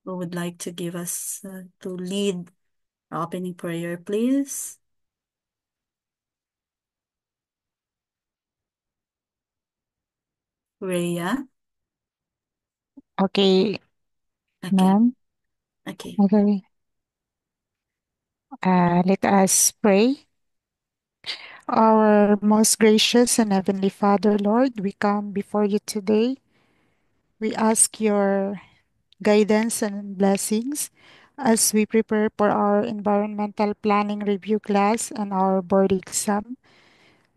who would like to give us to lead our opening prayer, please? Rhea? Okay, Okay, ma'am. okay. Okay. Let us pray. Our most gracious and heavenly Father, Lord, we come before you today. We ask your guidance and blessings as we prepare for our environmental planning review class and our board exam.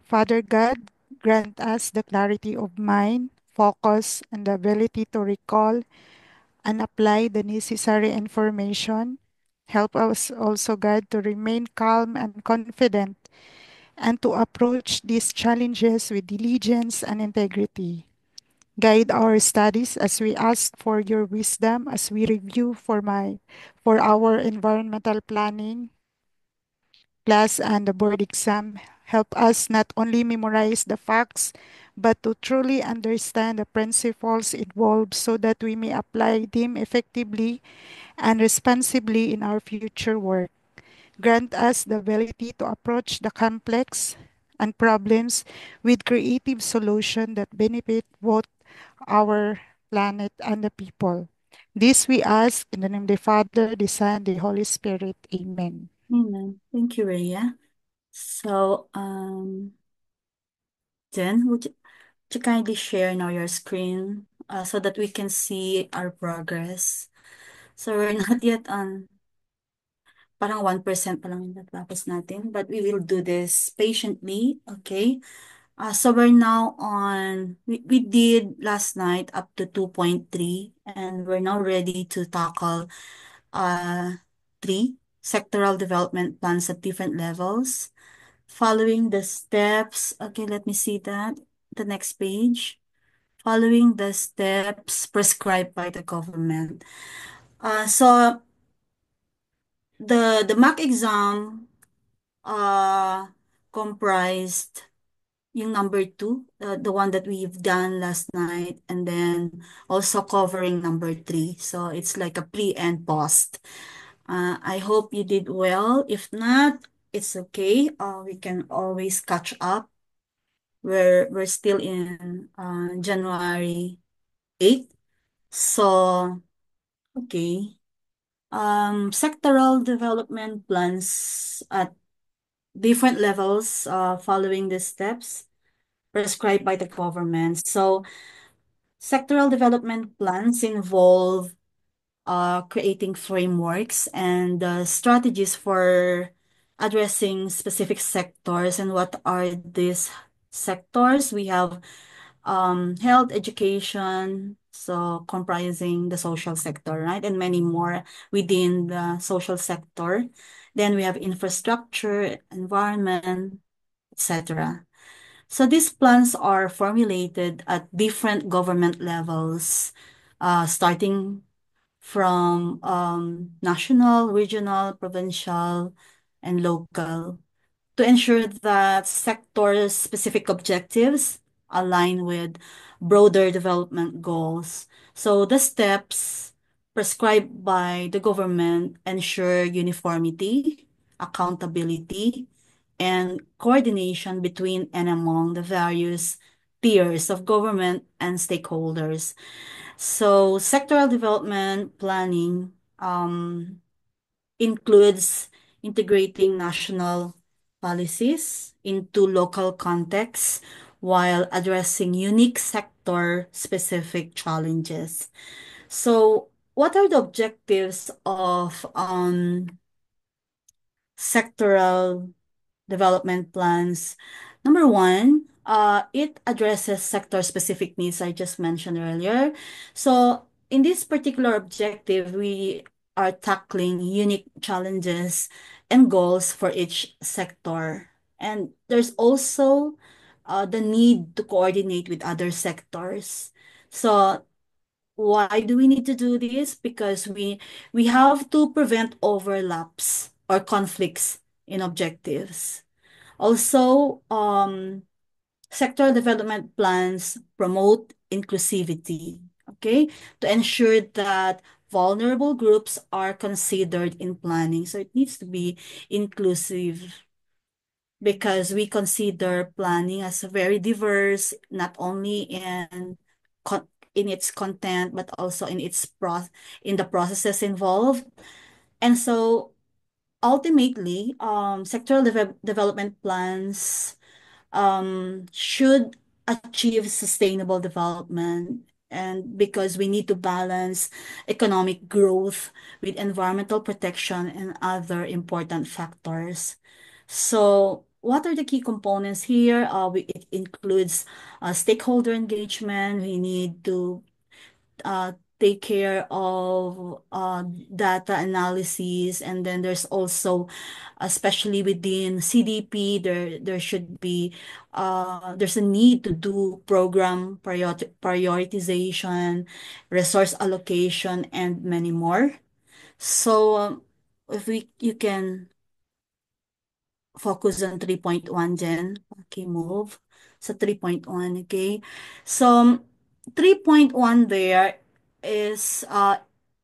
Father God, grant us the clarity of mind, focus, and the ability to recall and apply the necessary information. Help us also, God, to remain calm and confident and to approach these challenges with diligence and integrity. Guide our studies as we ask for your wisdom as we review for our environmental planning class and the board exam. Help us not only memorize the facts but to truly understand the principles involved so that we may apply them effectively and responsibly in our future work. Grant us the ability to approach the complex and problems with creative solutions that benefit both our planet and the people. This we ask in the name of the Father, the Son, the Holy Spirit. Amen. Amen. Thank you, Rhea. So, Jen, would you kindly share now your screen so that we can see our progress? So we're not yet on, parang 1% pa lang yung natapos natin, but we will do this patiently, okay? So we're now on, we did last night up to 2.3, and we're now ready to tackle uh, 3 sectoral development plans at different levels. Following the steps, okay, let me see that, the next page. Following the steps prescribed by the government. So the mock exam uh comprised yung number two, the one that we've done last night, and then also covering number three. So it's like a pre and post. I hope you did well. If not, it's okay. We can always catch up. We're still in January 8th. So, okay. Sectoral development plans at different levels following the steps prescribed by the government. So, sectoral development plans involve creating frameworks and strategies for addressing specific sectors. And what are these sectors? We have health, education, so comprising the social sector, right? And many more within the social sector. Then we have infrastructure, environment, etc. So these plans are formulated at different government levels, starting from national, regional, provincial, and local to ensure that sector-specific objectives align with broader development goals. So the steps prescribed by the government ensure uniformity, accountability, and coordination between and among the various tiers of government and stakeholders. So sectoral development planning includes integrating national policies into local contexts while addressing unique sector-specific challenges. So, what are the objectives of sectoral development plans? Number one, it addresses sector-specific needs I just mentioned earlier. So in this particular objective, we are tackling unique challenges and goals for each sector. And there's also the need to coordinate with other sectors. So why do we need to do this? Because we have to prevent overlaps or conflicts in objectives. Also, sectoral development plans promote inclusivity, okay, to ensure that vulnerable groups are considered in planning. So it needs to be inclusive because we consider planning as very diverse, not only in its content, but also in the processes involved. And so ultimately, sectoral development plans should achieve sustainable development. And because we need to balance economic growth with environmental protection and other important factors. So, what are the key components here? It includes stakeholder engagement. We need to uh, take care of data analysis, and then there's also, especially within CDP, there should be there's a need to do program prioritization, resource allocation, and many more. So if we you can focus on 3.1 Jen. Okay, move. Sa 3.1, okay? So, 3.1 there is,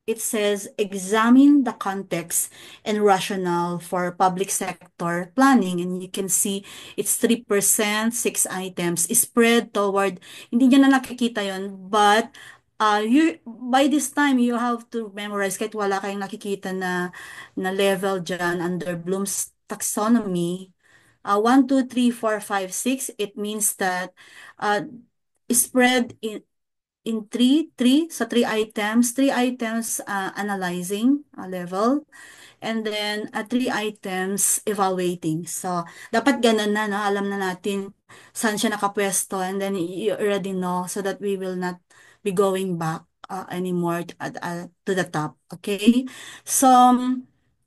it says, examine the context and rationale for public sector planning. And you can see it's 3%, 6 items, spread toward, hindi niya na nakikita yon, but by this time, you have to memorize kahit wala kayong nakikita na level dyan under Bloom's taxonomy. 1, 2, 3, 4, 5, 6, it means that uh, spread in three items analyzing level, and then 3 items evaluating. So, dapat ganun na, no? Alam na natin saan siya nakapwesto, and then you already know so that we will not be going back anymore to the top. Okay? So,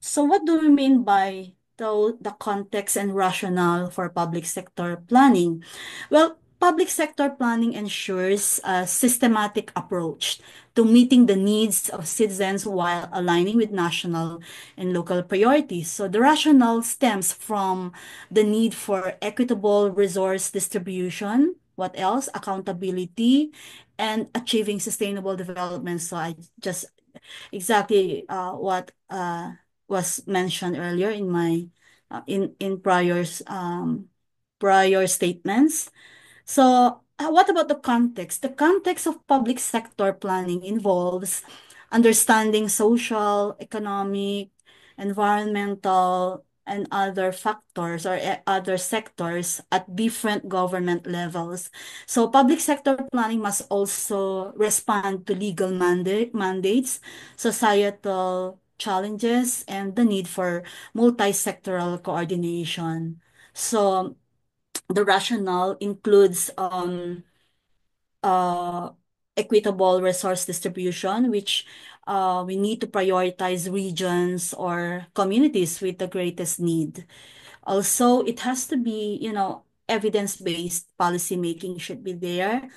so what do we mean by the context and rationale for public sector planning? Well, public sector planning ensures a systematic approach to meeting the needs of citizens while aligning with national and local priorities. So the rationale stems from the need for equitable resource distribution. What else? Accountability and achieving sustainable development. So I just exactly what was mentioned earlier in my in prior statements. So, what about the context? The context of public sector planning involves understanding social, economic, environmental, and other factors or other sectors at different government levels. So, public sector planning must also respond to legal mandates, societal challenges, and the need for multi-sectoral coordination. So, the rationale includes uh, equitable resource distribution, which we need to prioritize regions or communities with the greatest need. Also, it has to be, evidence-based policy making should be there,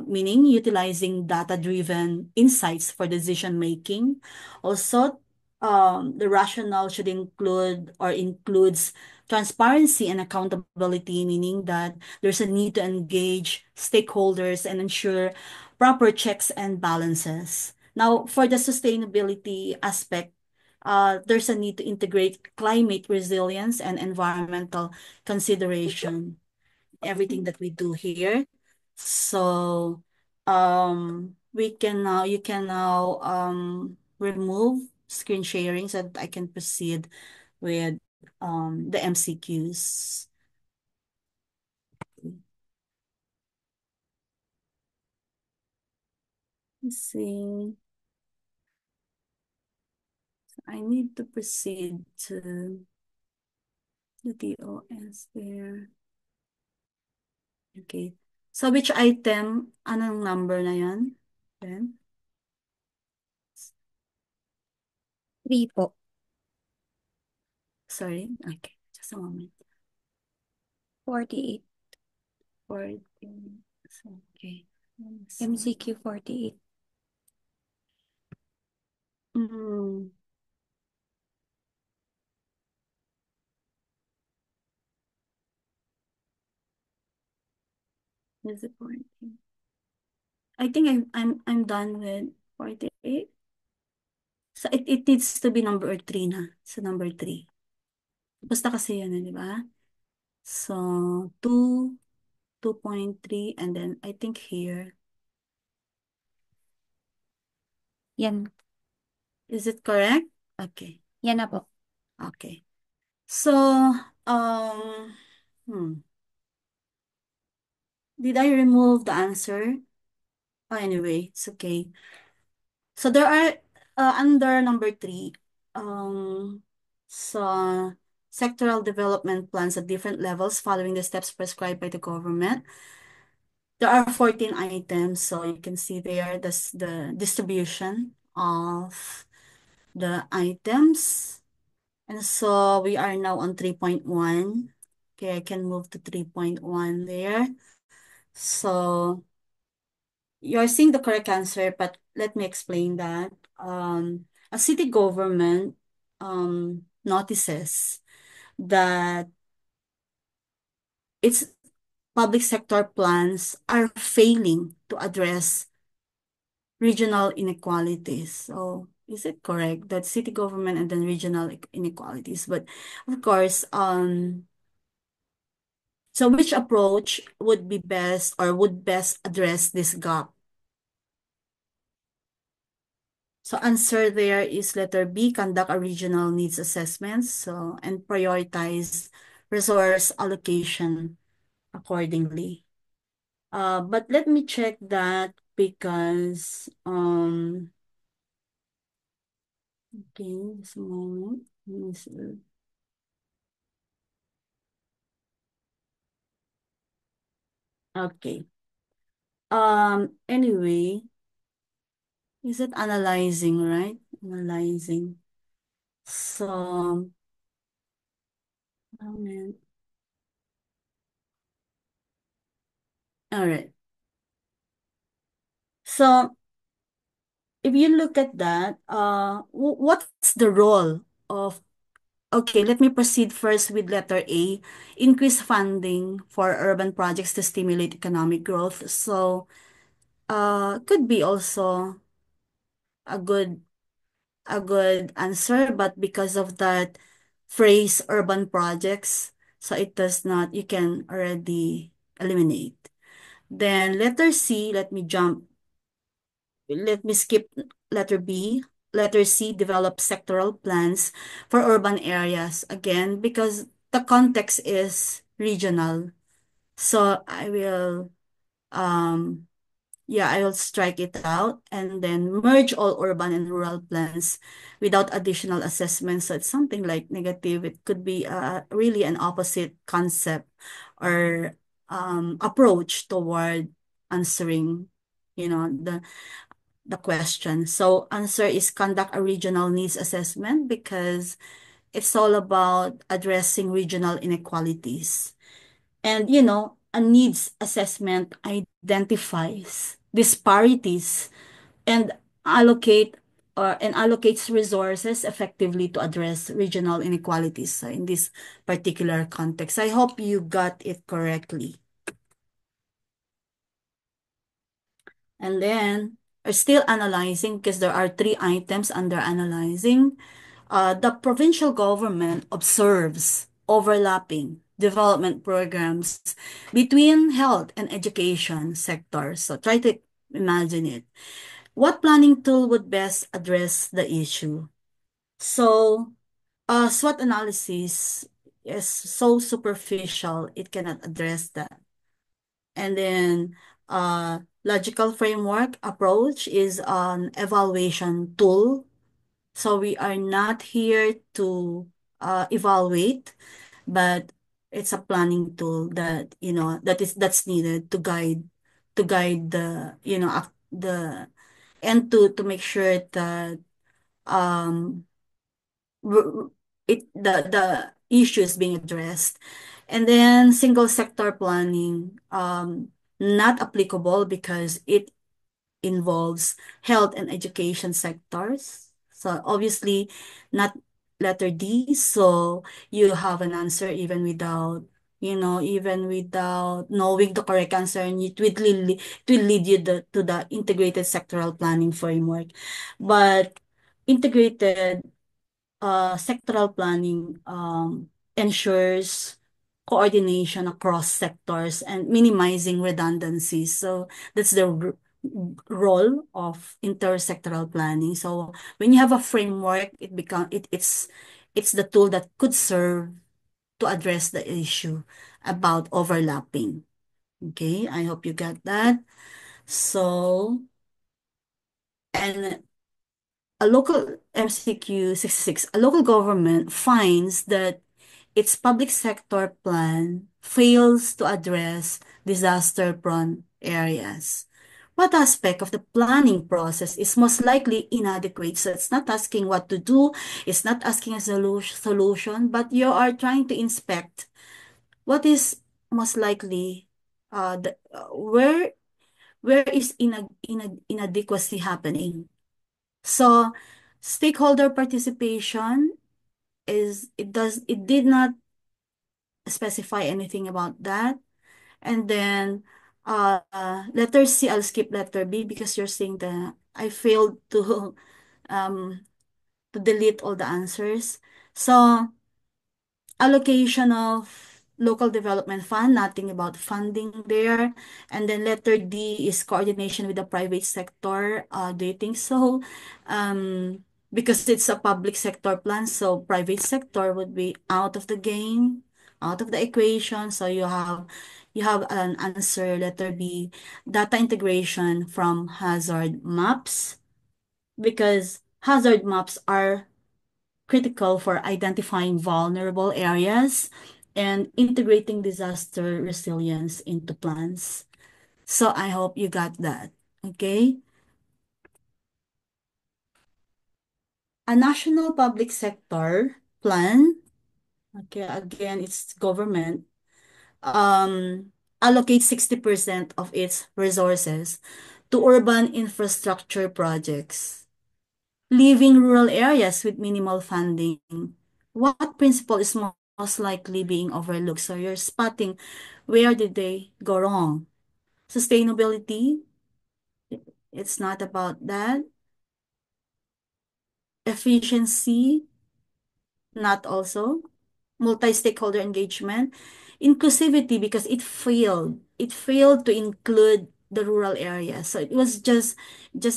meaning utilizing data-driven insights for decision making. Also, the rationale should include or includes transparency and accountability, meaning that there's a need to engage stakeholders and ensure proper checks and balances. Now, for the sustainability aspect, there's a need to integrate climate resilience and environmental consideration, everything that we do here. So, we can now, you can now remove screen sharing so that I can proceed with the MCQs. Let's see. I need to proceed to the DOS there. Okay. So which item, anong number na yan? Then, Three po. sorry. Okay, just a moment. 48. 14. Okay. So, MCQ 48. mm, is it 14? I think I'm done with 48. So it needs to be number 3 na. So number 3. Basta kasi yun, di ba? So 2, 2.3, and then I think here. Yan. Is it correct? Okay. Yan na po. Okay. So, hmm. Did I remove the answer? Oh, anyway, it's okay. So there are under number 3, um, so sectoral development plans at different levels following the steps prescribed by the government. There are 14 items, so you can see there the distribution of the items. And so we are now on 3.1. Okay, I can move to 3.1 there. So you're seeing the correct answer, but let me explain that. A city government notices that its public sector plans are failing to address regional inequalities. So is it correct that city government and then regional inequalities? But of course, so which approach would be best or would best address this gap? So answer there is letter B, conduct a regional needs assessment, so and prioritize resource allocation accordingly. But let me check that because okay, just a moment. Let me see. Okay. Anyway, is it analyzing, right? Analyzing. So, moment. All right. So, if you look at that, what's the role of, okay, let me proceed first with letter A, increase funding for urban projects to stimulate economic growth. So, could be also a good a good answer, but because of that phrase urban projects, so it does not, you can already eliminate. Then letter C, let me skip letter B. Letter C, develop sectoral plans for urban areas. Again, because the context is regional. So um, I will strike it out and then merge all urban and rural plans without additional assessments. So it's something like negative. It could be really an opposite concept or approach toward answering, the question. So answer is conduct a regional needs assessment because it's all about addressing regional inequalities. And a needs assessment identifies disparities and allocates resources effectively to address regional inequalities, so in this particular context. I hope you got it correctly. And then are still analyzing because there are 3 items under analyzing. The provincial government observes overlapping development programs between health and education sectors. So try to imagine it. What planning tool would best address the issue? So, SWOT analysis is so superficial, it cannot address that. And then logical framework approach is an evaluation tool. So we are not here to evaluate, but it's a planning tool that that's needed to guide the the and to make sure that um the issue is being addressed. And then single sector planning, not applicable because it involves health and education sectors. So obviously not letter D. So you have an answer even without knowing the correct answer, and it will lead you to the integrated sectoral planning framework. But integrated sectoral planning ensures coordination across sectors and minimizing redundancies. So that's the role of intersectoral planning. So when you have a framework, it's the tool that could serve to address the issue about overlapping. Okay, I hope you got that. So, and a local MCQ 66, a local government finds that its public sector plan fails to address disaster-prone areas. What aspect of the planning process is most likely inadequate? So it's not asking what to do, it's not asking a solution, but you are trying to inspect what is most likely where is inadequacy happening. So stakeholder participation it did not specify anything about that. And then letter C, I'll skip letter B because you're saying that I failed um to delete all the answers. So allocation of local development fund, nothing about funding there. And then letter D is coordination with the private sector. Do you think so? Because it's a public sector plan, so private sector would be out of the game, out of the equation. So you have an answer, letter B, data integration from hazard maps, because hazard maps are critical for identifying vulnerable areas and integrating disaster resilience into plans. So I hope you got that. Okay. A national public sector plan, okay, again, it's government, allocates 60% of its resources to urban infrastructure projects, leaving rural areas with minimal funding. What principle is most likely being overlooked? So you're spotting where did they go wrong. Sustainability, it's not about that. Efficiency, not also. Multi-stakeholder engagement. Inclusivity, because it failed. It failed to include the rural areas. So it was just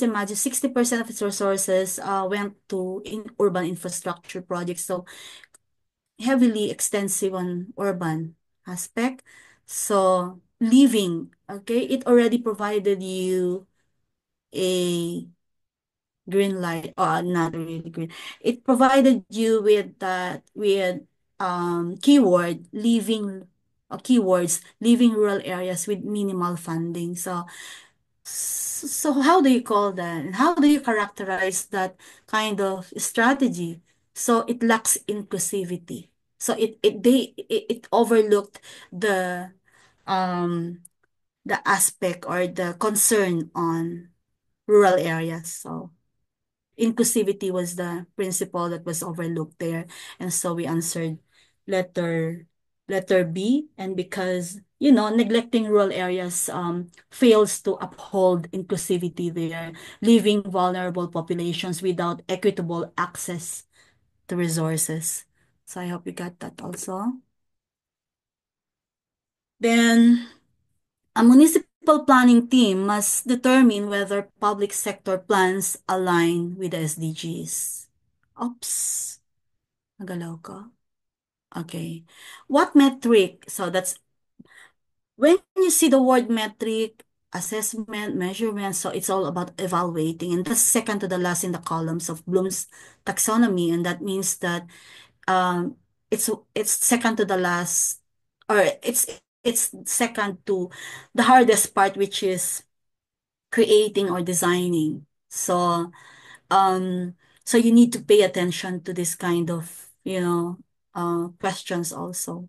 imagine 60% of its resources went to urban infrastructure projects. So heavily extensive on urban aspect. So living, okay, it already provided you a green light, not really green. It provided you with that with keyword living keywords living rural areas with minimal funding. So how do you call that? And how do you characterize that kind of strategy? So it lacks inclusivity. So it overlooked the um the aspect or the concern on rural areas. So inclusivity was the principle that was overlooked there. And so we answered letter letter B. And because, neglecting rural areas fails to uphold inclusivity there, leaving vulnerable populations without equitable access to resources. So I hope you got that also. Then a municipal planning team must determine whether public sector plans align with the SDGs. Oops, nagalaw ko. Okay. What metric? So that's when you see the word metric, assessment, measurement, so it's all about evaluating. And that's second to the last in the columns of Bloom's taxonomy. And that means that um it's second to the last, or it's second to the hardest part, which is creating or designing. Um, so you need to pay attention to this kind of, questions also.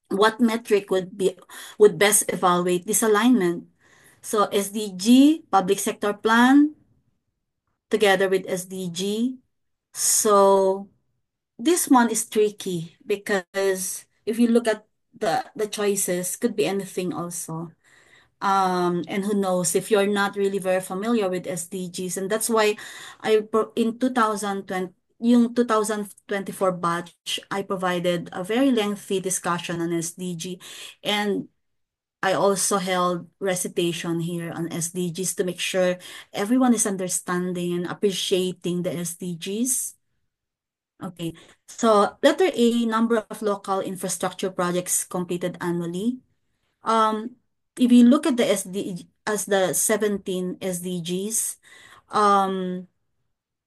What metric would best evaluate this alignment? So SDG, public sector plan, together with SDG. So this one is tricky because if you look at the choices, could be anything also. And who knows if you're not really very familiar with SDGs. And that's why in 2020, yung 2024 batch, I provided a very lengthy discussion on SDG. And I also held recitation here on SDGs to make sure everyone is understanding and appreciating the SDGs. Okay, so letter A, number of local infrastructure projects completed annually. Um, if you look at the SD as the 17 SDGs, um,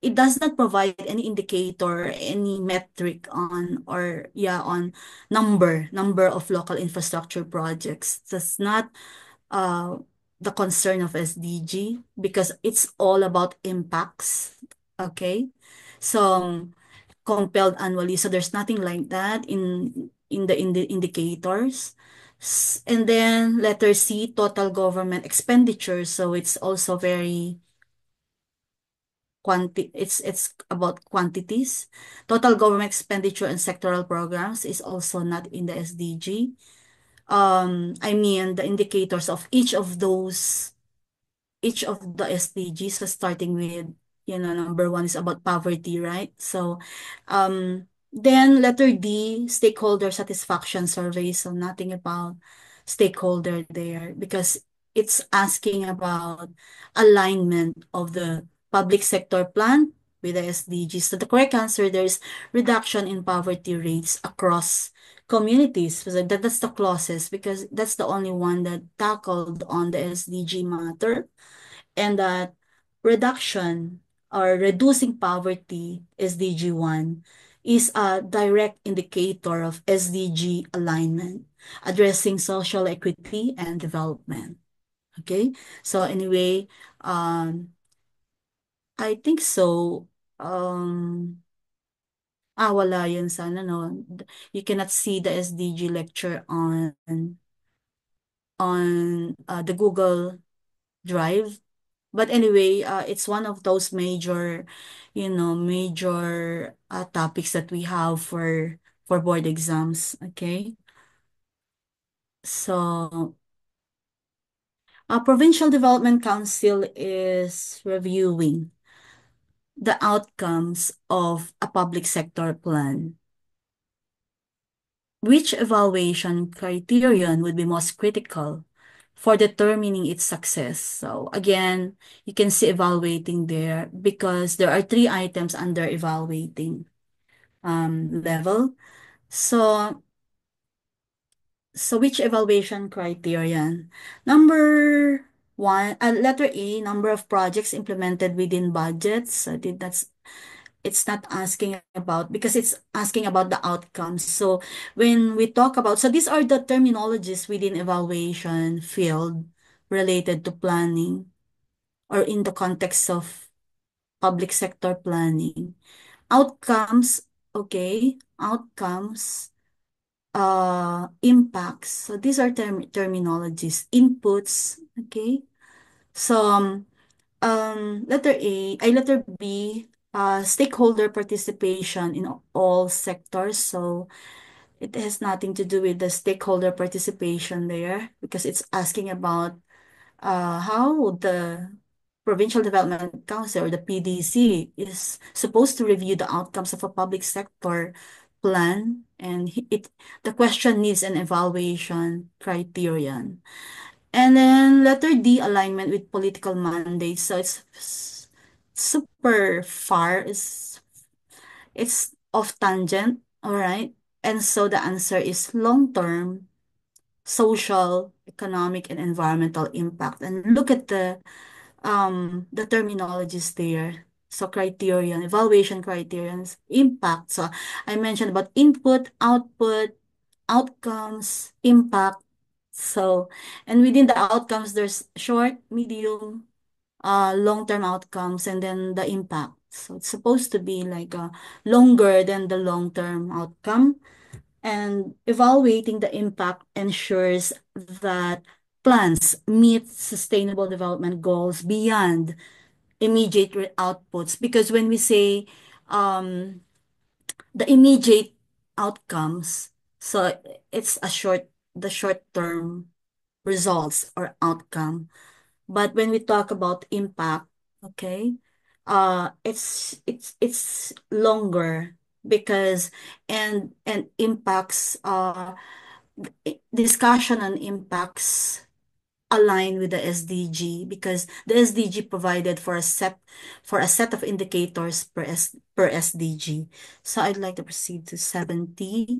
it does not provide any indicator, any metric on or yeah on number of local infrastructure projects. That's not uh the concern of SDG because it's all about impacts. Okay, so compelled annually. So there's nothing like that in the indicators. And then letter C, total government expenditure. So it's also very it's about quantities. Total government expenditure and sectoral programs is also not in the SDG. I mean the indicators of each of the SDGs, so starting with, number one is about poverty, right? So, then letter D, stakeholder satisfaction survey. So nothing about stakeholder there because it's asking about alignment of the public sector plan with the SDGs. So the correct answer there is reduction in poverty rates across communities. So that's the closest because that's the only one that tackled on the SDG matter, and that reduction or reducing poverty, SDG 1, is a direct indicator of SDG alignment, addressing social equity and development. Okay? So anyway, I think so. Um, wala yun sana, no? You cannot see the SDG lecture on the Google Drive. But anyway, it's one of those major topics that we have for board exams. Okay, so Provincial Development Council is reviewing the outcomes of a public sector plan. Which evaluation criterion would be most critical for determining its success? So again, you can see evaluating there because there are three items under evaluating level. So, so which evaluation criterion? Number one, letter A, number of projects implemented within budgets. I think it's not asking about because it's asking about the outcomes. So when we talk about, so these are the terminologies within evaluation field related to planning or in the context of public sector planning. Outcomes, okay, outcomes, impacts. So these are terminologies, inputs, okay. So letter B, stakeholder participation in all sectors. So it has nothing to do with the stakeholder participation there because it's asking about how the Provincial Development Council or the PDC is supposed to review the outcomes of a public sector plan, and the question needs an evaluation criterion. And then letter D, alignment with political mandates. So super far. It's off tangent, all right? And so the answer is long-term social, economic, and environmental impact. And look at the terminologies there. So criterion, evaluation criterions, impact. So I mentioned about input, output, outcomes, impact. So, and within the outcomes, there's short, medium, long-term outcomes, and then the impact. So it's supposed to be like longer than the long-term outcome. And evaluating the impact ensures that plans meet sustainable development goals beyond immediate outputs. Because when we say um, the immediate outcomes, so it's the short term results or outcome. But when we talk about impact, okay, it's longer because and impacts discussion on impacts align with the SDG because the SDG provided for a set of indicators per SDG. So I'd like to proceed to 70.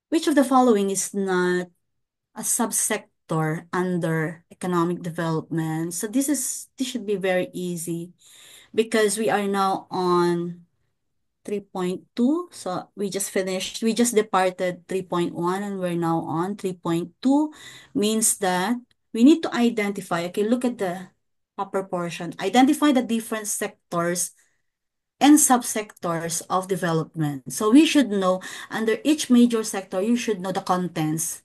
Which of the following is not a subsector under economic development? So this should be very easy because we are now on 3.2. So we just departed 3.1 and we're now on 3.2 means that we need to identify, okay, look at the upper portion, identify the different sectors and subsectors of development. So we should know under each major sector, you should know the contents.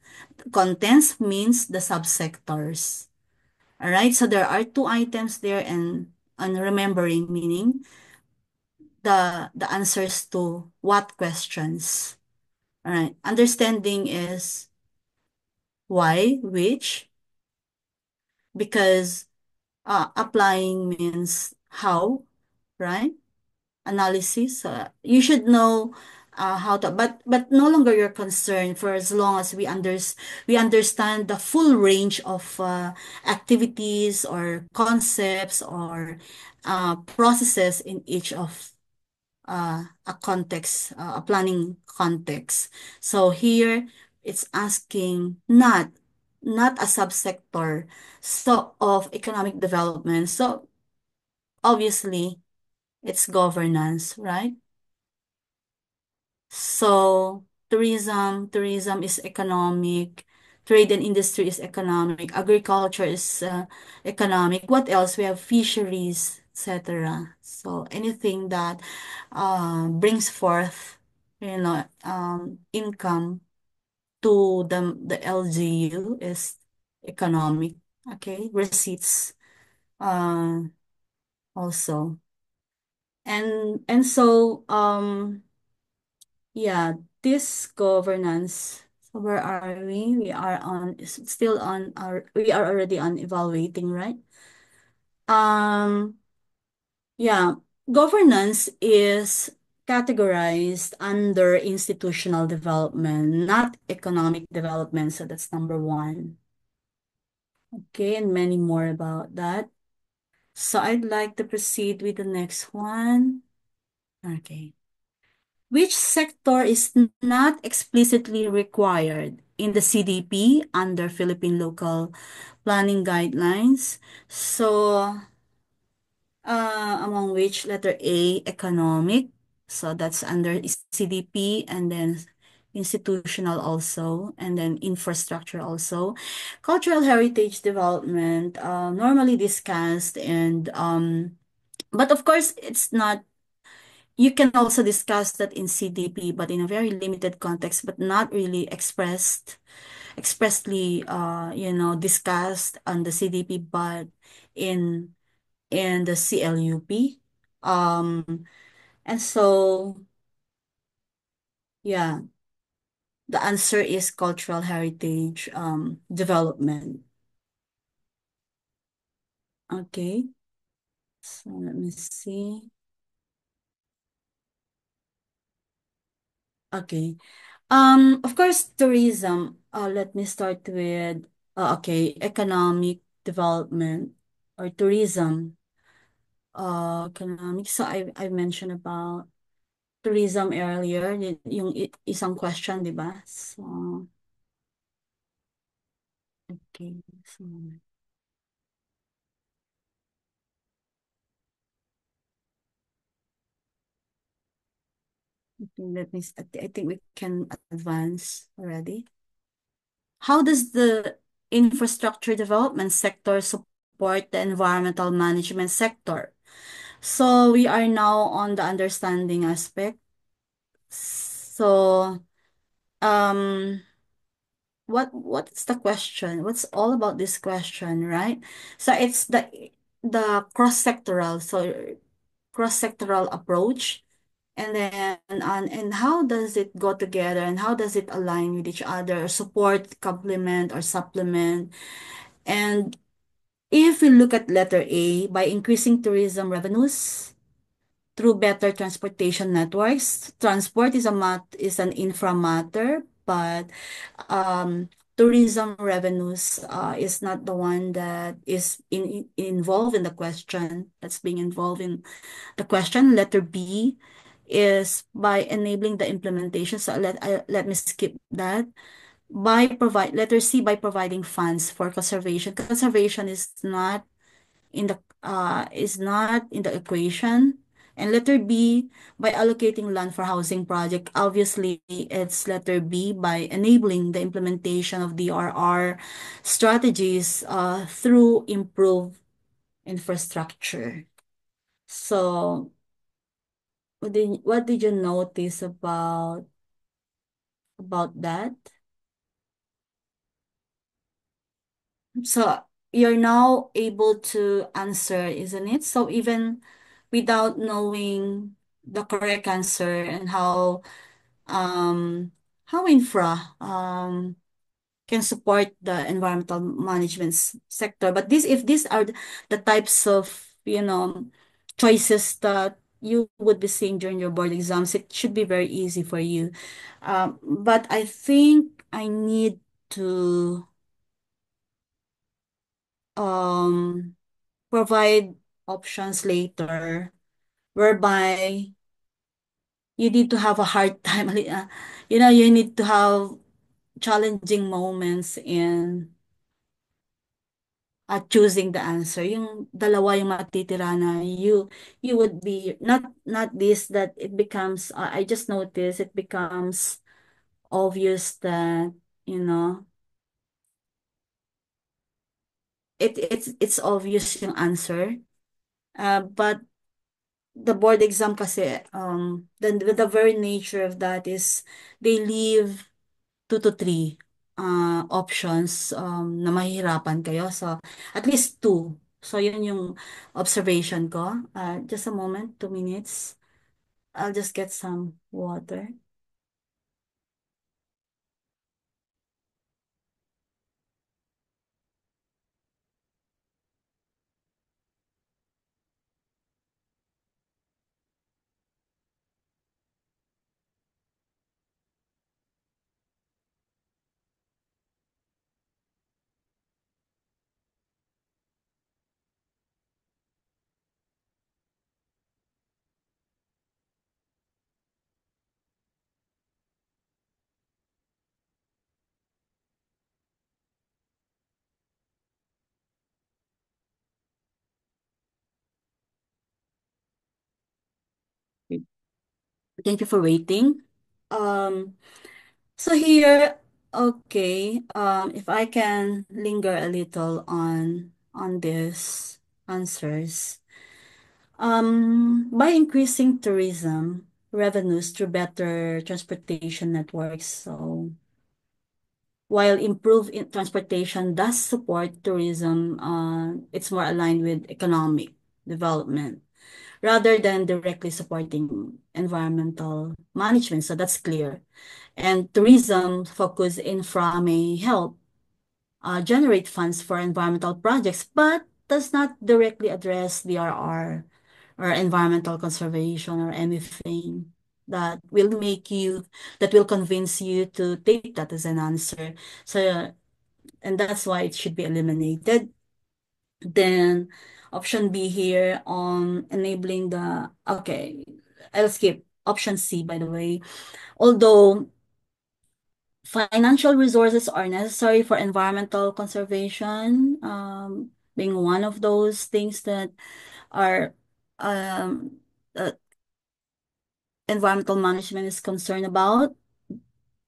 Contents means the subsectors. All right, so there are two items there and remembering meaning the answers to what questions. All right. Understanding is why, which, because applying means how, right? Analysis. You should know how to, but no longer you're concerned for as long as we understand the full range of activities or concepts or processes in each of a context, a planning context. So here it's asking not a subsector so of economic development. So obviously it's governance, right? So tourism is economic, trade and industry is economic, agriculture is economic. What else? We have fisheries, etc. So anything that brings forth, income to the LGU is economic. Okay, receipts uh, also. And so yeah, this governance. So where are we? We are on still on our we are already on evaluating, right? Um yeah, governance is categorized under institutional development, not economic development. So that's number one. Okay, and many more about that. So I'd like to proceed with the next one. Okay. Which sector is not explicitly required in the CDP under Philippine Local Planning Guidelines? So, among which letter A, economic. So that's under CDP and then institutional also, and then infrastructure also. Cultural heritage development, normally discussed and, but of course, it's not you can also discuss that in CDP, but in a very limited context, but not really expressly, discussed on the CDP, but in in the CLUP. And so, yeah, the answer is cultural heritage development. Okay, so let me see. Okay. Of course, tourism. Let me start with okay, economic development or tourism. Economic. So I mentioned about tourism earlier, yung isang question, di ba? So, okay. So, okay, I think we can advance already. How does the infrastructure development sector support the environmental management sector? So we are now on the understanding aspect. So, um, what's the question? What's all about this question, right? So it's the cross-sectoral, so cross-sectoral approach. And then and how does it go together and how does it align with each other, support, complement, or supplement? And if we look at letter A, by increasing tourism revenues through better transportation networks, transport is an infra matter, but tourism revenues is not the one that is involved in the question, that's being involved in the question. Letter B is by enabling the implementation. So let me skip that. By provide Letter C, by providing funds for conservation. Conservation is not in the equation. And letter B, by allocating land for housing project. Obviously, it's letter B, by enabling the implementation of DRR strategies through improved infrastructure. So what did you notice about that? So you're now able to answer, isn't it? So even without knowing the correct answer and um how infra can support the environmental management sector. But this if these are the types of, choices that you would be seeing during your board exams, it should be very easy for you. But I think I need to um provide options later whereby you need to have a hard time. You need to have challenging moments in choosing the answer. Yung dalawa yung matitira na you would be not this that it becomes I just noticed it becomes obvious that you know it's obvious yung answer. But the board exam kasi, the very nature of that is they leave 2 to 3 options na mahihirapan kayo. So, at least two. So, yun yung observation ko. Just a moment, 2 minutes. I'll just get some water. Thank you for waiting. Um, so here, okay, if I can linger a little on this answers. By increasing tourism revenues through better transportation networks. So while improved transportation does support tourism, it's more aligned with economic development rather than directly supporting environmental management. So that's clear. And tourism focus infra may help generate funds for environmental projects, but does not directly address DRR or environmental conservation or anything that will convince you to take that as an answer. So, and that's why it should be eliminated. Then option B here on enabling okay, I'll skip option C, by the way. Although financial resources are necessary for environmental conservation, being one of those things that are um, uh, environmental management is concerned about.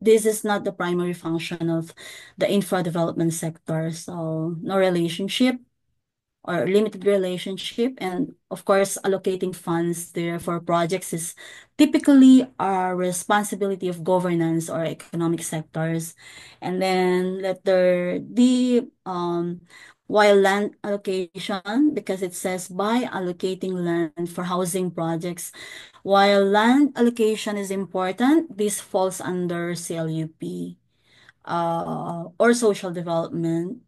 This is not the primary function of the infra development sector, so no relationship or limited relationship. And of course, allocating funds there for projects is typically a responsibility of governance or economic sectors. And then letter D, while land allocation, because it says by allocating land for housing projects, while land allocation is important, this falls under CLUP or social development.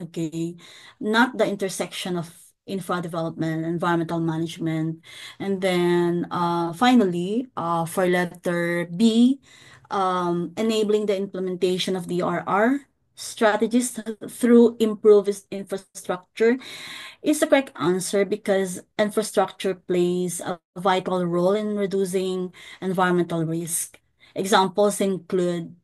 Okay, not the intersection of infra development, environmental management. And then finally, for letter B, enabling the implementation of DRR strategies through improved infrastructure is the correct answer because infrastructure plays a vital role in reducing environmental risk. Examples include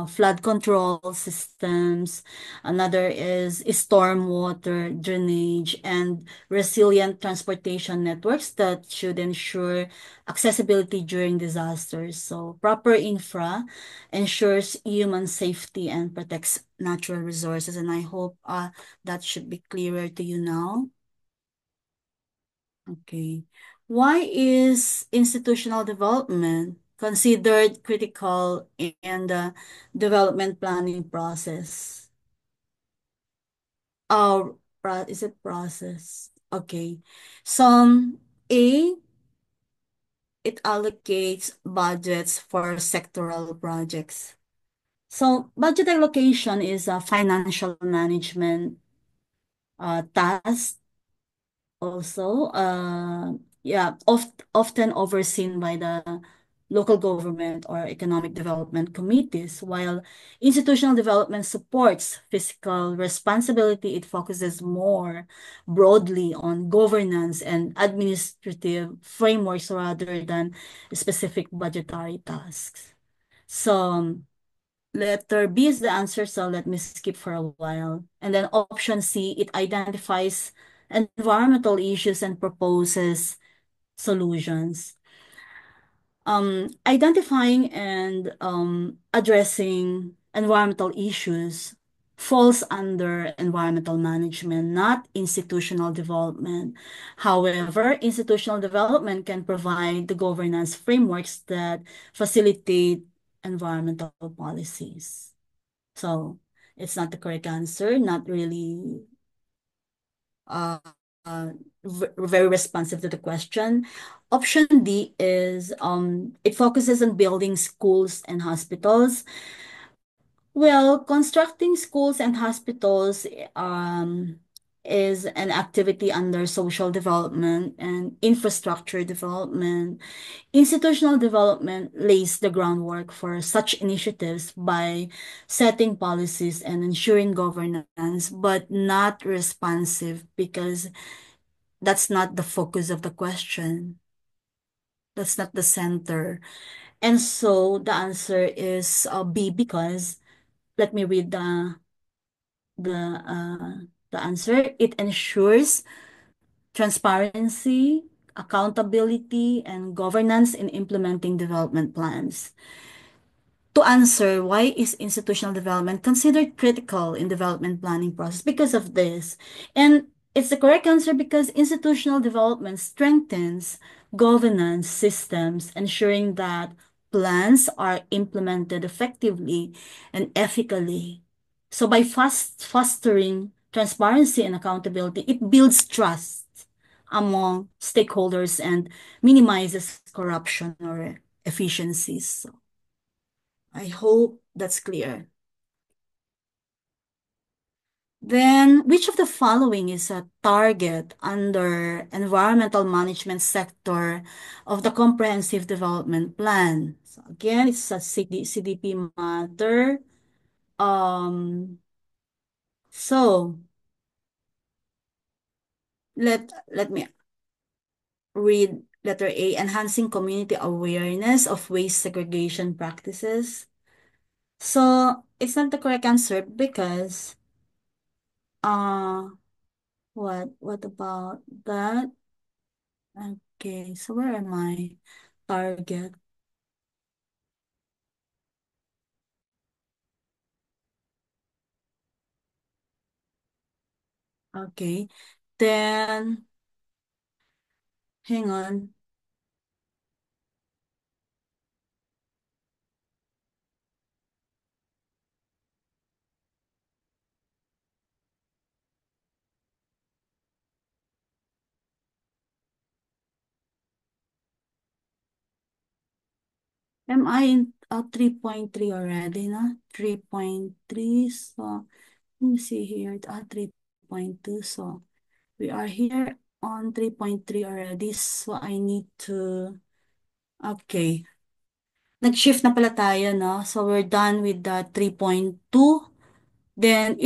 flood control systems, another is stormwater drainage, and resilient transportation networks that should ensure accessibility during disasters. So, proper infra ensures human safety and protects natural resources. And I hope that should be clearer to you now. Okay. Why is institutional development considered critical in the development planning process? Oh, is it process? Okay. Some A, it allocates budgets for sectoral projects. So budget allocation is a financial management task also, yeah, often overseen by the local government or economic development committees, while institutional development supports fiscal responsibility. It focuses more broadly on governance and administrative frameworks rather than specific budgetary tasks. So letter B is the answer, so let me skip for a while. And then option C, it identifies environmental issues and proposes solutions. Identifying and addressing environmental issues falls under environmental management, not institutional development. However, institutional development can provide the governance frameworks that facilitate environmental policies. So it's not the correct answer, not really uh, uh, very responsive to the question. Option D is it focuses on building schools and hospitals. Well, constructing schools and hospitals is an activity under social development and infrastructure development. Institutional development lays the groundwork for such initiatives by setting policies and ensuring governance, but not responsive because that's not the focus of the question. That's not the center. And so the answer is B because let me read the the answer. It ensures transparency, accountability, and governance in implementing development plans. To answer why is institutional development considered critical in development planning process because of this. And it's the correct answer because institutional development strengthens governance systems, ensuring that plans are implemented effectively and ethically. So by fostering transparency and accountability, it builds trust among stakeholders and minimizes corruption or efficiencies. So I hope that's clear. Then, which of the following is a target under environmental management sector of the Comprehensive Development Plan? So again, it's a CDP matter. So let me read letter A, enhancing community awareness of waste segregation practices. So it's not the correct answer because uh what about that? Okay, so where am I? Target. Okay. Then hang on. Am I in 3.3 already, no? 3.3. So let me see here. 3.2. So we are here on 3.3 already. So I need to, okay. Nag-shift na pala tayo, no? So we're done with the 3.2. Then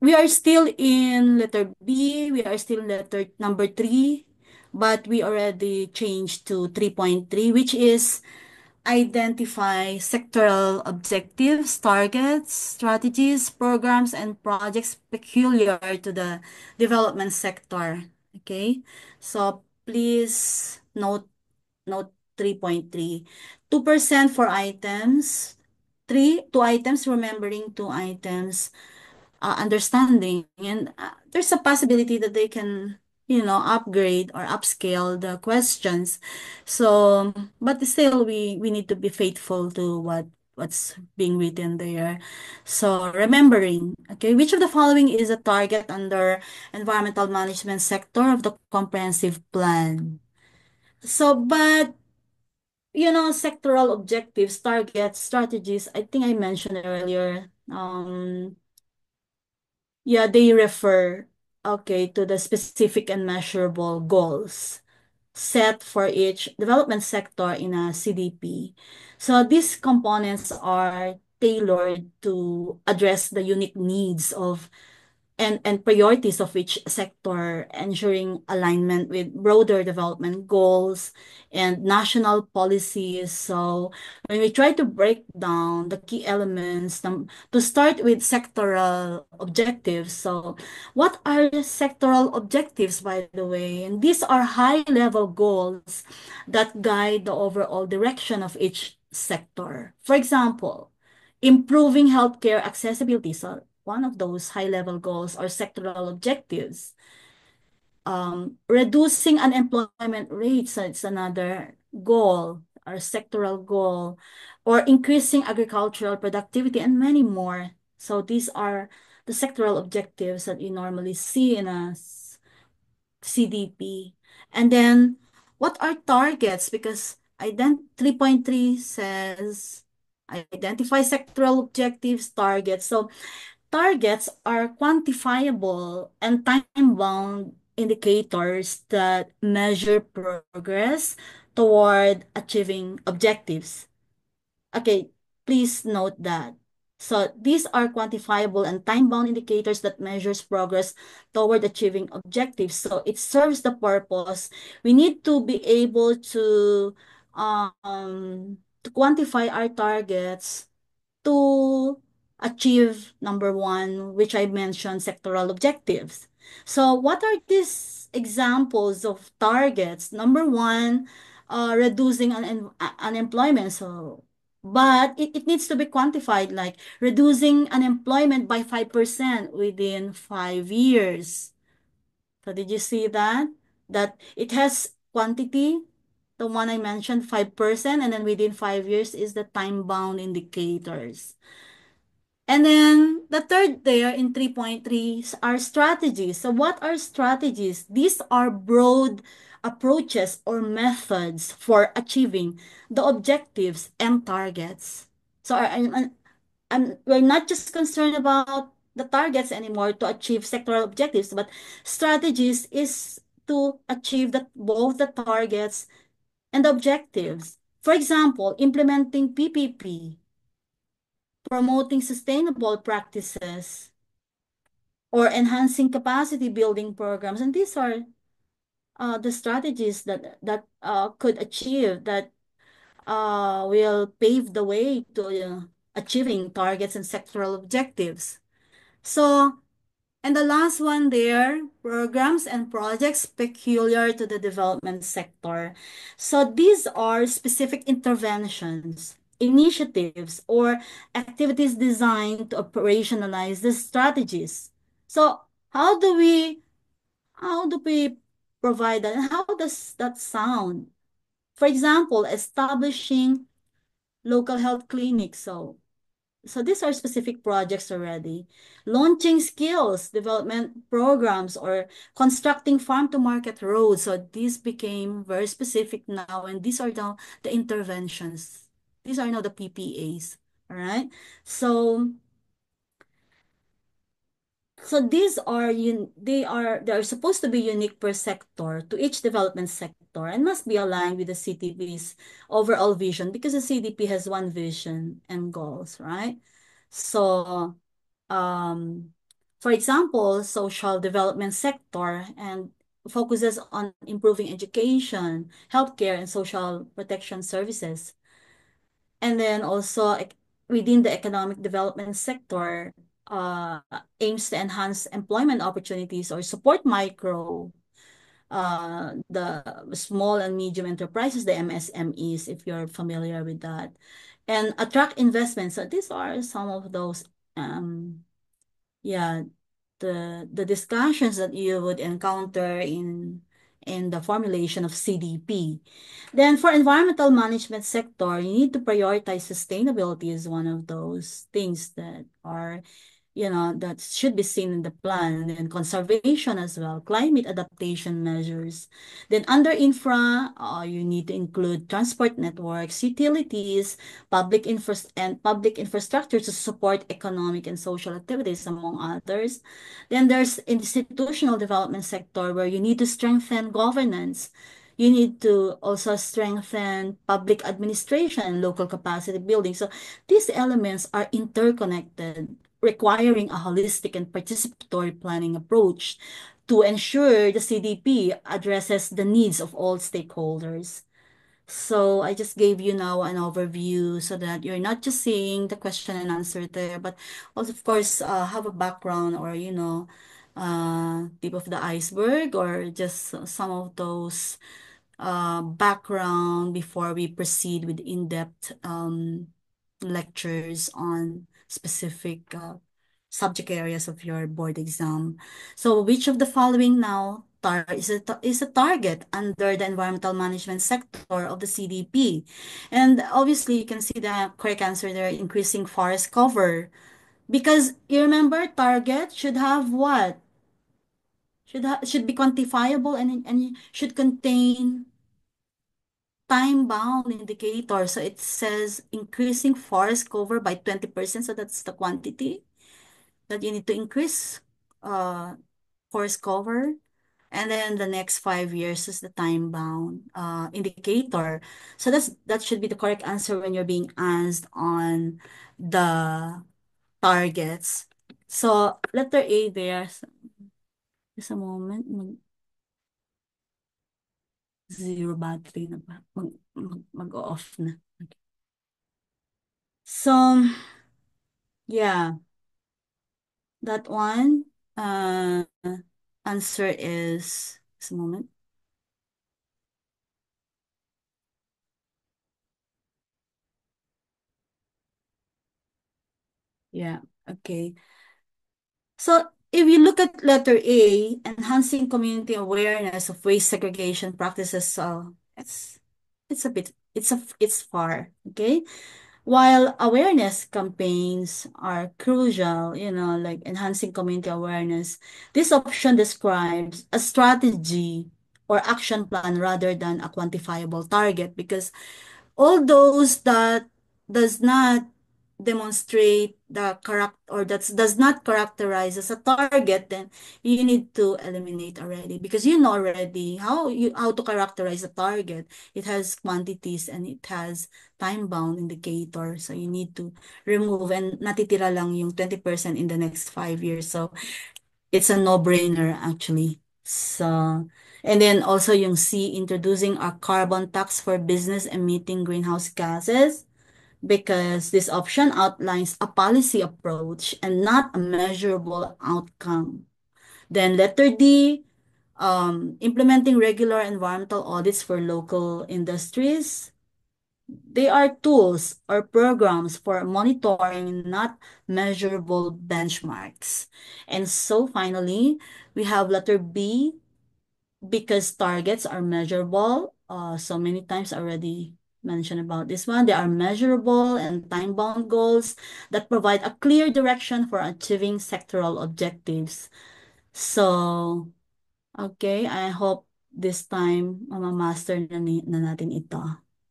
we are still in letter B. We are still letter number 3. But we already changed to 3.3, which is identify sectoral objectives, targets, strategies, programs, and projects peculiar to the development sector. Okay, so please note 3.3. 2% for items, two items, remembering two items, understanding, and there's a possibility that they can, upgrade or upscale the questions. So but still we need to be faithful to what's being written there. So remembering, okay, which of the following is a target under environmental management sector of the comprehensive plan? So but sectoral objectives, targets, strategies, I think I mentioned earlier, yeah, they refer, okay, to the specific and measurable goals set for each development sector in a CDP. So these components are tailored to address the unique needs of and priorities of each sector, ensuring alignment with broader development goals and national policies. So when we try to break down the key elements, to start with sectoral objectives. So what are the sectoral objectives, by the way? And these are high-level goals that guide the overall direction of each sector. For example, improving healthcare accessibility. So one of those high-level goals or sectoral objectives. Reducing unemployment rates, so it's another goal or sectoral goal, or increasing agricultural productivity, and many more. So these are the sectoral objectives that you normally see in a CDP. And then what are targets? Because 3.3 says identify sectoral objectives, targets. So targets are quantifiable and time-bound indicators that measure progress toward achieving objectives. Okay, please note that. So these are quantifiable and time-bound indicators that measures progress toward achieving objectives. So it serves the purpose. We need to be able to quantify our targets to achieve number one, which I mentioned, sectoral objectives. So what are these examples of targets? Number one, reducing unemployment. So, but it needs to be quantified, like reducing unemployment by 5% within 5 years. So did you see that? That it has quantity, the one I mentioned, 5%, and then within 5 years is the time-bound indicators. And then the third there in 3.3 are strategies. So what are strategies? These are broad approaches or methods for achieving the objectives and targets. So we're not just concerned about the targets anymore to achieve sectoral objectives, but strategies is to achieve both the targets and the objectives. For example, implementing PPP, promoting sustainable practices, or enhancing capacity building programs. And these are the strategies that could achieve that will pave the way to achieving targets and sectoral objectives. So, and the last one there, programs and projects peculiar to the development sector. So these are specific interventions, initiatives, or activities designed to operationalize the strategies. So how do we provide that? And how does that sound? For example, establishing local health clinics. So these are specific projects already. Launching skills development programs or constructing farm to market roads. So these became very specific now, and these are the interventions. These are now the PPAs. All right. So they are supposed to be unique per sector to each development sector and must be aligned with the CDP's overall vision because the CDP has one vision and goals, right? So, um, for example, social development sector and focuses on improving education, healthcare, and social protection services. And then also within the economic development sector, uh, aims to enhance employment opportunities or support the small and medium enterprises, the MSMEs, if you're familiar with that, and attract investments. So these are some of those, yeah, the discussions that you would encounter in the formulation of CDP. Then for environmental management sector, you need to prioritize sustainability as one of those things that are that should be seen in the plan, and conservation as well, climate adaptation measures. Then under infra, you need to include transport networks, utilities, public infrastructure to support economic and social activities, among others. Then there's institutional development sector where you need to strengthen governance. You need to also strengthen public administration and local capacity building. So these elements are interconnected, requiring a holistic and participatory planning approach to ensure the CDP addresses the needs of all stakeholders. So I just gave you now an overview so that you're not just seeing the question and answer there, but also, of course, have a background or, tip of the iceberg or just some of those background before we proceed with in-depth lectures on specific subject areas of your board exam. So which of the following now is a target under the environmental management sector of the CDP? And obviously you can see the correct answer there, increasing forest cover. Because you remember target should have what? Should be quantifiable and should contain time-bound indicator. So it says increasing forest cover by 20%. So that's the quantity that you need to increase uh, forest cover. And then the next 5 years is the time-bound indicator. So that should be the correct answer when you're being asked on the targets. So letter A there. Just a moment. Zero battery na ba? Mag-off na. Okay. So, yeah, that one, answer is, just a moment. Yeah, okay. So, if you look at letter A, enhancing community awareness of waste segregation practices, it's a bit, it's far, okay? While awareness campaigns are crucial, like enhancing community awareness, this option describes a strategy or action plan rather than a quantifiable target, because all those that does not demonstrate the character, or that does not characterize as a target, then you need to eliminate already, because you know already how to characterize a target. It has quantities and it has time bound indicator, so you need to remove, and natitira lang yung 20% in the next 5 years. So it's a no-brainer actually. So, and then also yung C, introducing a carbon tax for business emitting greenhouse gases, because this option outlines a policy approach and not a measurable outcome. Then letter D, implementing regular environmental audits for local industries. They are tools or programs for monitoring, not measurable benchmarks. And so finally, we have letter B, because targets are measurable. So many times already mentioned about this one. They are measurable and time-bound goals that provide a clear direction for achieving sectoral objectives. So, okay, I hope this time, master na natin ito.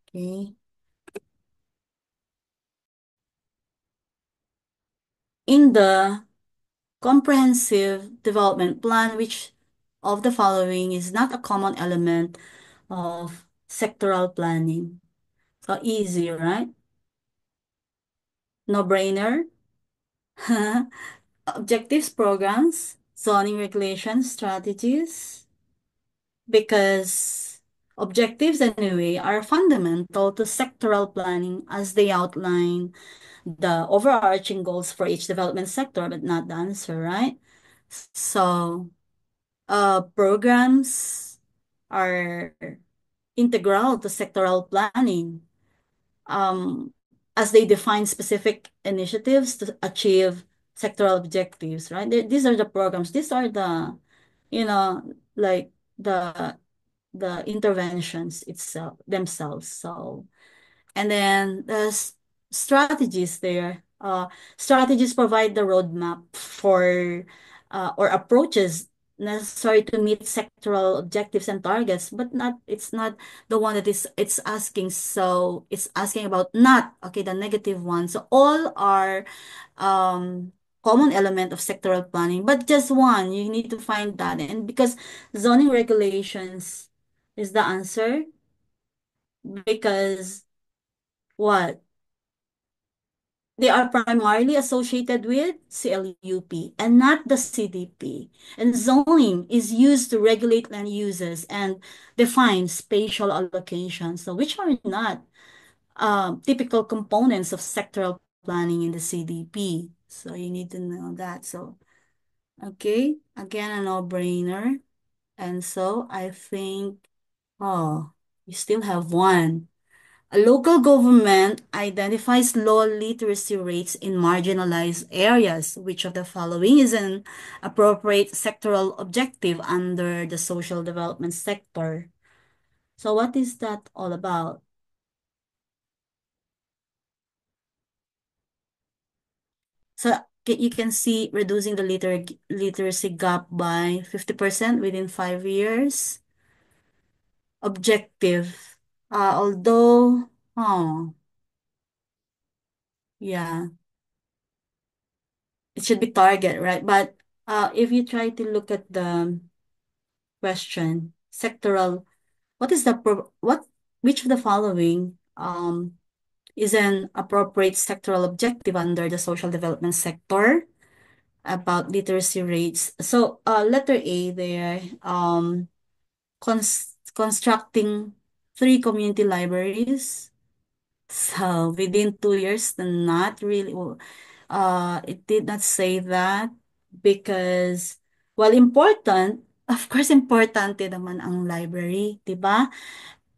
Okay? in the comprehensive development plan, which of the following is not a common element of sectoral planning? So easy, right? No brainer. Objectives, programs, zoning regulations, strategies, because objectives anyway are fundamental to sectoral planning as they outline the overarching goals for each development sector, but not the answer, right? So, programs are integral to sectoral planning, um, as they define specific initiatives to achieve sectoral objectives, right? These are the programs. These are the, you know, like the the interventions itself themselves. So, and then there's strategies there. Strategies provide the roadmap for or approaches necessary to meet sectoral objectives and targets, but not it's not the one that is it's asking. So it's asking about not okay the negative one. So all are um common element of sectoral planning, but just one you need to find that. And because zoning regulations is the answer, because what? They are primarily associated with CLUP and not the CDP. And zoning is used to regulate land uses and define spatial allocations, so which are not typical components of sectoral planning in the CDP. So you need to know that. So, okay, again, a no-brainer. And so I think, oh, you still have one. A local government identifies low literacy rates in marginalized areas. Which of the following is an appropriate sectoral objective under the social development sector? So what is that all about? So you can see reducing the literacy gap by 50% within 5 years. Objective. Although, oh, yeah, it should be target, right? But if you try to look at the question, sectoral, what is the which of the following is an appropriate sectoral objective under the social development sector about literacy rates? So letter A there, constructing 3 community libraries. So within 2 years, not really. It did not say that because, well, important, of course, importante naman ang library, 'di ba?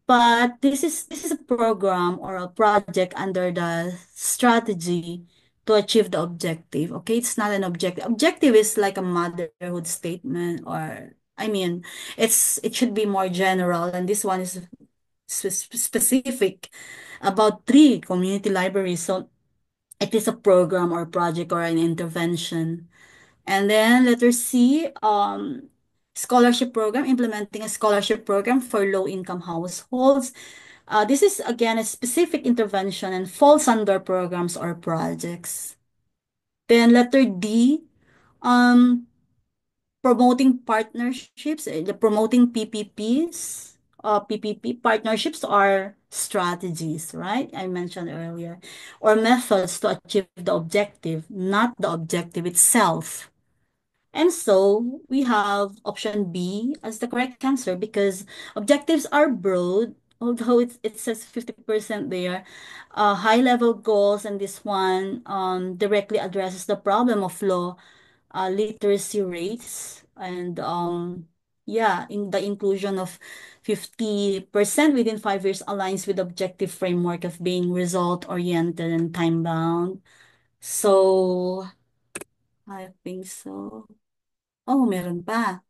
But this is a program or a project under the strategy to achieve the objective. Okay, it's not an objective. Objective is like a motherhood statement, or I mean, it should be more general, and this one is specific about 3 community libraries. So it is a program or project or an intervention. And then letter C, scholarship program, implementing a scholarship program for low-income households. This is again a specific intervention and falls under programs or projects. Then letter D, um, promoting partnerships, the promoting PPPs. PPP partnerships are strategies, right? I mentioned earlier, or methods to achieve the objective, not the objective itself. And so we have option B as the correct answer because objectives are broad, although it says 50% there. High-level goals, and this one directly addresses the problem of low literacy rates, and yeah, in the inclusion of 50% within 5 years aligns with the objective framework of being result-oriented and time-bound. So I think so. Oh, meron pa.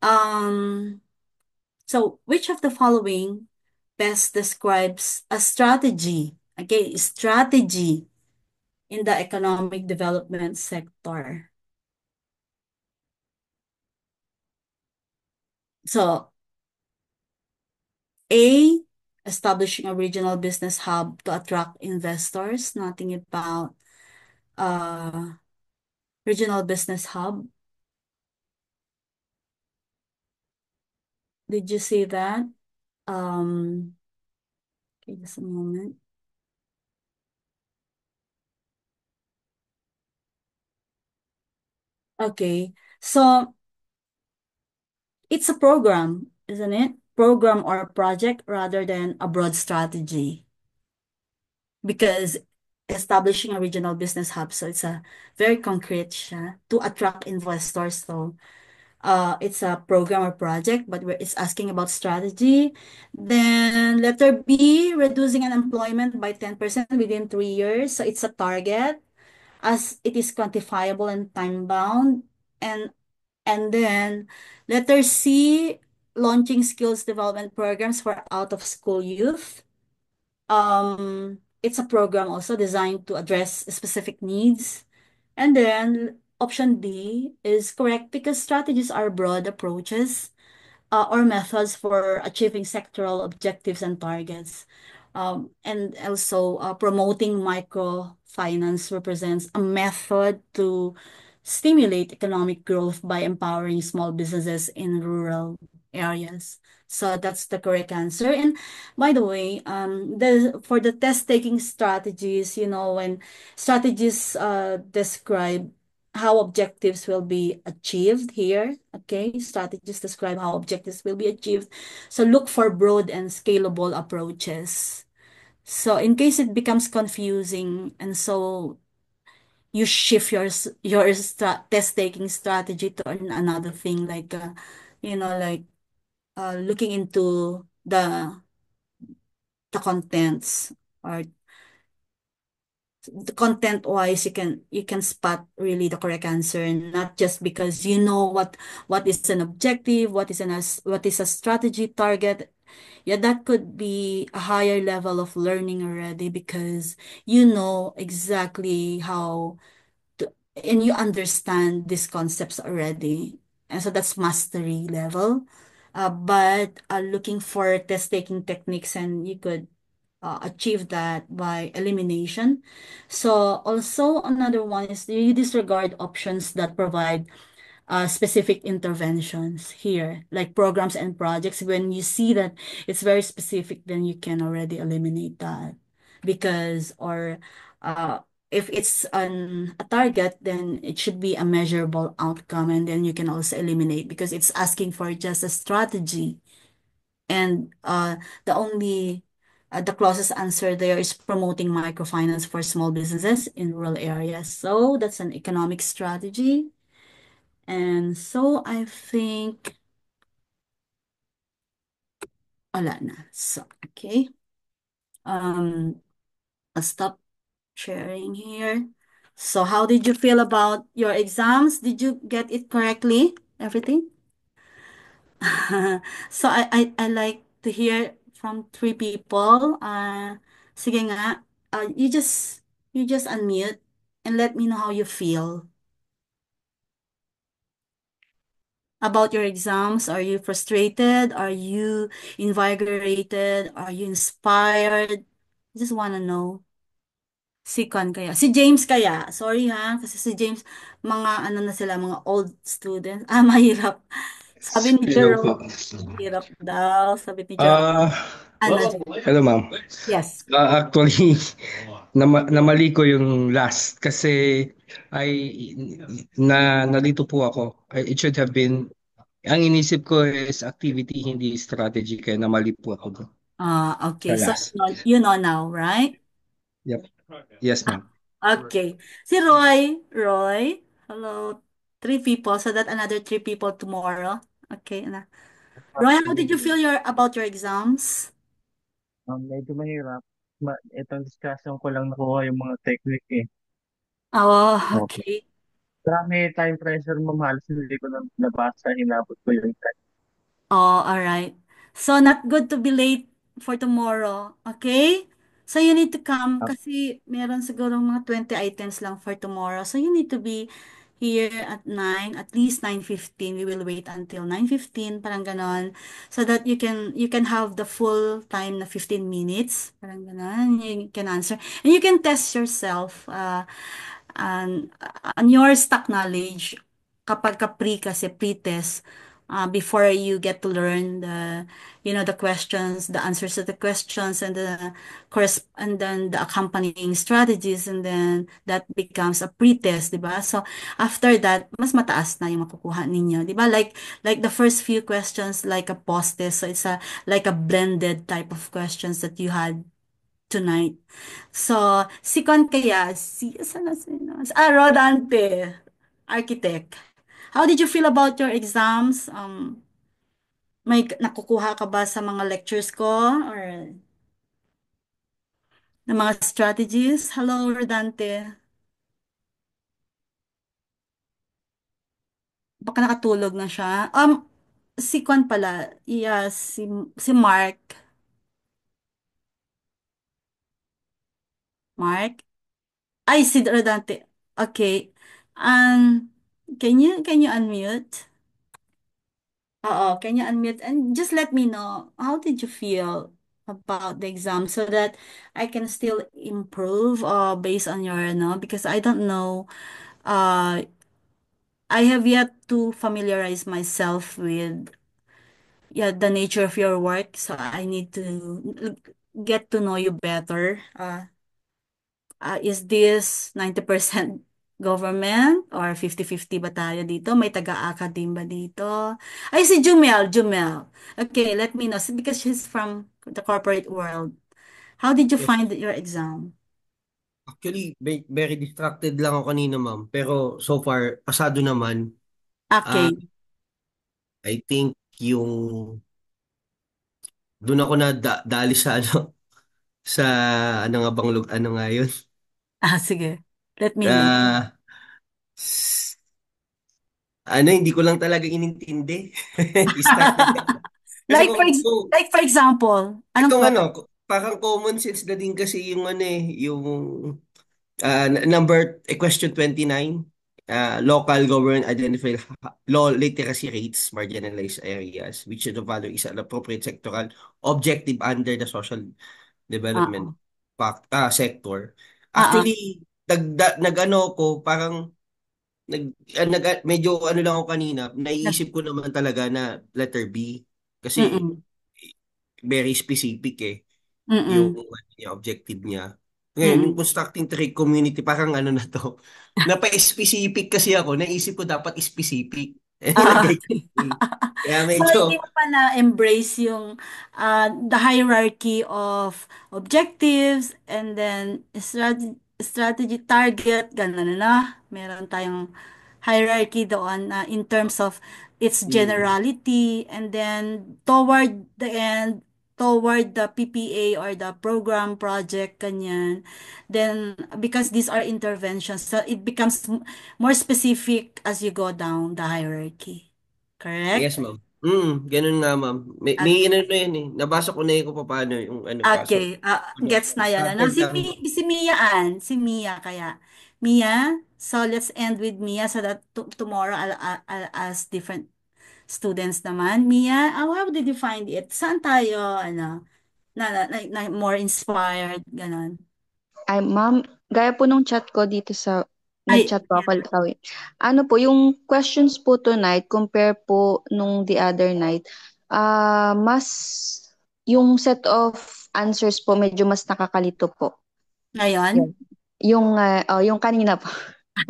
Um, so which of the following best describes a strategy? Okay, strategy in the economic development sector. So A, establishing a regional business hub to attract investors, nothing about Regional Business Hub. Did you see that? Um, okay, just a moment. Okay, so it's a program, isn't it? Program or project rather than a broad strategy. Because establishing a regional business hub, so it's a very concrete siya to attract investors. So it's a program or project, but it's asking about strategy. Then letter B, reducing unemployment by 10% within 3 years. So it's a target as it is quantifiable and time bound. And and then letter C, launching skills development programs for out of school youth. It's a program also designed to address specific needs. And then option D is correct because strategies are broad approaches or methods for achieving sectoral objectives and targets. And also, promoting microfinance represents a method to stimulate economic growth by empowering small businesses in rural areas. So that's the correct answer. And by the way, the for the test taking strategies, when strategies describe how objectives will be achieved here. Okay, strategies describe how objectives will be achieved. So look for broad and scalable approaches. So in case it becomes confusing, and so you shift your test taking strategy to another thing like like looking into the contents or the content wise you can spot really the correct answer, not just because you know what is an objective, what is a strategy target. Yeah, that could be a higher level of learning already because you know exactly how to, and you understand these concepts already, and so that's mastery level. But looking for test taking techniques, and you could achieve that by elimination. So also another one is you disregard options that provide specific interventions here, like programs and projects. When you see that it's very specific, then you can already eliminate that because or uh, if it's a target, then it should be a measurable outcome, and then you can also eliminate because it's asking for just a strategy and the closest answer there is promoting microfinance for small businesses in rural areas. So that's an economic strategy. And so I think wala na. So, okay. Um, I'll stop sharing here. So how did you feel about your exams? Did you get it correctly? Everything? So I like to hear from three people. Sige nga, you just unmute and let me know how you feel about your exams. Are you frustrated? Are you invigorated? Are you inspired? Just wanna know. Si Con kaya. Si James kaya. Sorry ha, kasi si James, mga ano na sila, mga old students. Mahirap. Sabi ni Hello po. Jerome, hirap daw. Sabi ni Jerome. Ah, Ano, hello ma'am. yes. Actually, namali ko yung last kasi ay nalito po ako. It should have been, ang inisip ko is activity, hindi strategy, kaya namali po ako doon Okay. sa So, last. you know now, right? Yep. Yes Ah, ma'am. okay. Si Roy. Roy. Hello. Three people. So that another three people tomorrow. Okay. Na. Roy, how did you feel about your exams? Medyo mahirap. Itong discussion ko lang nakuha yung mga technique eh. Oh, Okay. okay. Marami time pressure mo, halos hindi ko na nabasa, hinabot ko yung time. Oh, all right. So not good to be late for tomorrow. Okay? So you need to come kasi meron siguro mga 20 items lang for tomorrow. So you need to be here at 9, at least 9:15. We will wait until 9:15, parang ganon. So that you can have the full time na 15 minutes. Parang ganon. You can answer. And you can test yourself. And your stock knowledge, kapag ka pre kasi, pre-test, before you get to learn the questions, the answers to the questions, and and then the accompanying strategies, and then that becomes a pre-test, di ba? So, after that, mas mataas na yung makukuha ninyo, di ba? Like the first few questions, like a post-test, so it's like a blended type of questions that you had tonight. So, si Con kaya, saan na sino? Rodante, architect. How did you feel about your exams? May nakukuha ka ba sa mga lectures ko or ng mga strategies? Hello, Rodante. Baka nakatulog na siya. Si Con pala, yeah, si Mark. Mark? Ay, si Rodante. Okay. Can you unmute? Can you unmute and just let me know how did you feel about the exam so that I can still improve based on your no because I don't know uh I have yet to familiarize myself with yeah the nature of your work, so I need to get to know you better. Is this 90% government or 50-50 ba tayo dito? May taga-academe ba dito? Ay, si Jumel. Okay, let me know. Because she's from the corporate world. How did you Yes. find your exam? Actually, very distracted lang ako kanina, ma'am. Pero so far, pasado naman. Ah, Okay. I think doon ako na dali sa sa ano nga bang ano nga yun? Sige. Let me know. Ah, s- hindi ko lang talaga inintindi. Start na. Kasi Like for ex- kung like for example, anong itong question? parang common sense na din kasi yung yung question 29, local government identify low literacy rates, marginalized areas, which the value is an appropriate sectoral objective under the social development Oo. sector. Oo. Actually, nag-ano ko, parang medyo ano lang ako kanina, Nag naiisip ko naman talaga na letter B. Kasi mm. very specific yung Mm. objective niya. Ngayon, yung Mm. constructing trade community, parang ano na to, napa-specific kasi ako, naisip ko dapat specific. Eh, Ah. nilagay ko eh. Kaya So, hindi medyo, mo pa na-embrace yung the hierarchy of objectives and then strategy target, gano'n na. Meron tayong hierarchy doon in terms of its mm, generality and then toward the end, toward the PPA or the program project, ganyan. Then, because these are interventions, so it becomes more specific as you go down the hierarchy. yes Correct? ma'am. Ganun nga ma'am. May ano na yun eh. Nabasa ko na yun kung paano yung paso. Okay, gets na yan. Ano? Standard lang. Si si Mia kaya. Mia, so let's end with Mia so that tomorrow I'll ask different students naman. Mia, how did you find it? Saan tayo, more inspired, ganon? Ay, ma'am, gaya po nung chat ko dito sa, Ay, nag-chat po ako. yeah. Ano po, yung questions po tonight, compare po nung the other night, mas, yung set of answers po, medyo mas nakakalito po. Ngayon? Yan. Yung kanina po.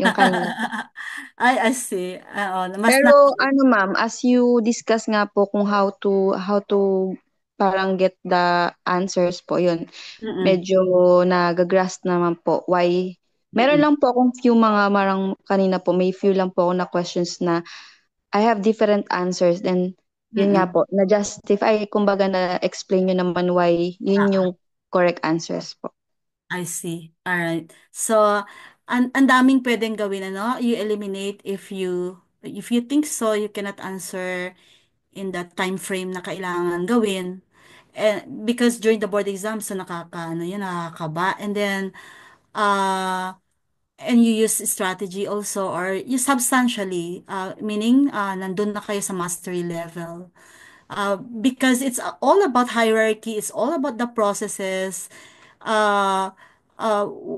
Yung kanina. I see. Mas na... Pero ano ma'am, as you discuss nga po kung how to parang get the answers po, yun. Mm-mm, Medyo nagagrasp naman po why meron mm-mm, lang po akong few mga marang kanina po may few lang po ako na questions na I have different answers and yun nga mm-mm. po na justify kumbaga na explain nyo naman why yun yung correct answers po. I see. All right. So, ang daming pwedeng gawin, ano? You eliminate if you think so, you cannot answer in that time frame na kailangan gawin. Because during the board exam, so nakakaba. And then, uh, and you use strategy also or you substantially, meaning, nandun na kayo sa mastery level. Because it's all about hierarchy, it's all about the processes. Uh,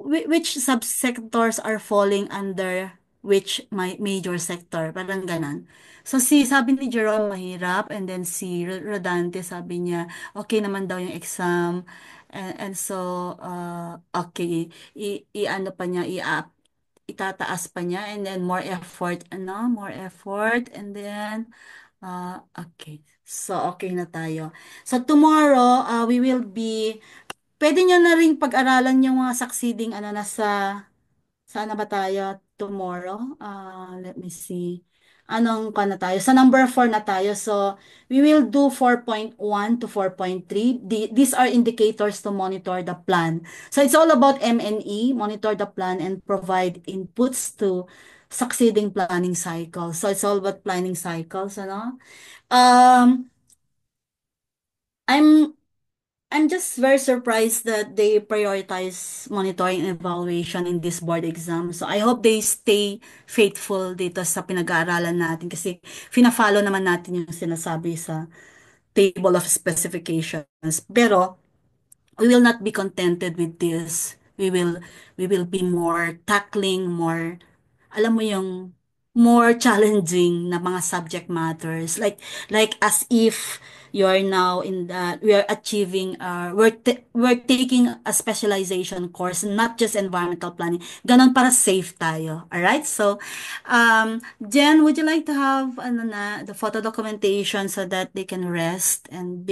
which subsectors are falling under which major sector, parang ganon. So sabi ni Jerome mahirap, and then si Rodante sabi niya okay naman daw yung exam, and so okay, ano pa niya, itataas pa niya, and then more effort, more effort, and then okay. So okay na tayo. So tomorrow, we will be, pwede nyo na ring pag-aralan yung mga succeeding, saan na ba tayo tomorrow? Let me see. Anong ka na tayo? Sa number 4 na tayo. So, we will do 4.1 to 4.3. These are indicators to monitor the plan. So, it's all about M&E, monitor the plan and provide inputs to succeeding planning cycles. So, it's all about planning cycles, ano? Um, I'm I'm just very surprised that they prioritize monitoring and evaluation in this board exam. So I hope they stay faithful dito sa pinag-aaralan natin kasi fina-follow naman natin yung sinasabi sa table of specifications. Pero we will not be contented with this. We will be more tackling, more, alam mo yung more challenging na mga subject matters, like as if you are now in that we are achieving we're taking a specialization course, not just environmental planning, ganon, para safe tayo. All right, so Jen, would you like to have ano na the photo documentation so that they can rest and be